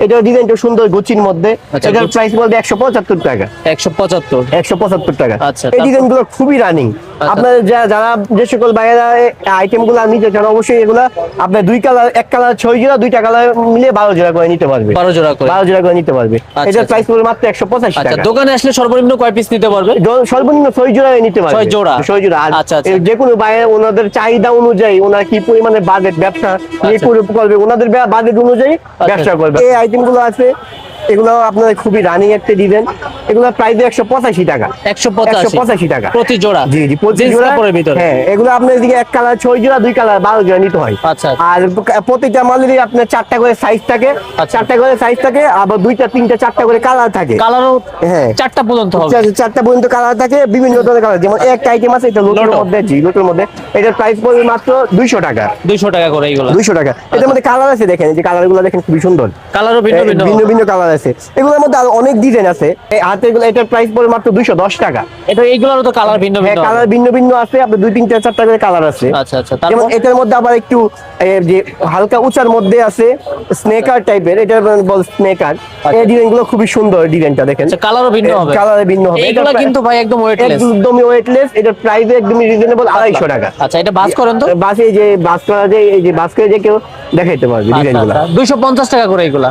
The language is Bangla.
এটার ডিজাইনটা সুন্দর গুচির মধ্যে। এটার প্রাইস বলতে 175 টাকা। 175 টাকা। আচ্ছা, এই ডিজাইনগুলো খুবই রানিং। আপনার যারা যে সকল বাইরে আইটেমগুলো নিতে চান অবশ্যই এগুলা আপনার দুই কালার, এক কালার 6 জোড়া, দুইটা কালার মিলে 12 জোড়া করে নিতে পারবে। 12 জোড়া করে নিতে পারবে। এটার প্রাইস পড়বে মাত্র 185 টাকা। আচ্ছা, দোকানে আসলে সর্বনিম্ন কয় পিস নিতে পারবে? সর্বনিম্ন 6 জোড়া নিতে পারবে। 6 জোড়া। আচ্ছা, যে কোনো বাইরে ওনাদের চাহিদা অনুযায়ী ওনার কি পরিমাণে বাজেট ব্যবসা নিয়ে করবে, ওনাদের বাজেট অনুযায়ী ব্যবসা করবে। এই আইটেমগুলো আছে, এগুলো আপনার খুবই রানিং একটা ডিজাইন। এগুলো প্রাইস 185 টাকা। 185 টাকা প্রতি জোড়া। জি প্রতি জোড়া। হ্যাঁ, এগুলো আপনার এদিকে এক কালার 6 জোড়া, দুই কালার 12 জোড়া নিতে হয়। আচ্ছা। আর প্রতিটা মালেরই আপনার 4টা করে সাইজ থাকে। 4টা করে সাইজ থাকে, আবার 2টা 3টা 4টা করে কালার থাকে। কালারও হ্যাঁ 4টা পর্যন্ত হবে। 4টা পর্যন্ত কালার থাকে, বিভিন্ন ধরনের কালার। যেমন একটা আইটেম আছে এটা লোটোর মধ্যে, লোটোর মধ্যে। এটার প্রাইস পড়বে মাত্র 200 টাকা। 200 টাকা করে এগুলো। 200 টাকা। এটার মধ্যে কালার আছে, দেখেন যে কালারগুলো দেখেন খুবই সুন্দর। কালারও ভিন্ন কালার আছে। এগুলোর মধ্যে আরো অনেক ডিজাইন আছে। এই হাতেগুলো এটার প্রাইস পড়বে মাত্র 210 টাকা। এইগুলোরও তো কালার ভিন্ন ভিন্ন। কালার ভিন্ন আছে, আপনার 2 3 4টা করে কালার আছে। আচ্ছা। যেমন এটার মধ্যে আবার একটু যে হালকা উঁচার মধ্যে আছে স্নেকার টাইপের, এটা বল স্নেকার। এই ডিজাইনগুলো খুবই সুন্দর, ডিজাইনটা দেখেন। কালারও ভিন্ন হবে। এগুলো কিন্তু ভাই একদম ওয়েটলেস। একদমই ওয়েটলেস। এটার প্রাইস একদমই রিজনেবল, 250 টাকা। আচ্ছা, এটা বাস করেন তো? বাস, এই যে বাস করা যায়, এই যে বাস করে যে কেউ দেখাইতে পারবে ডিজাইনগুলো। 250 টাকা করে এগুলা।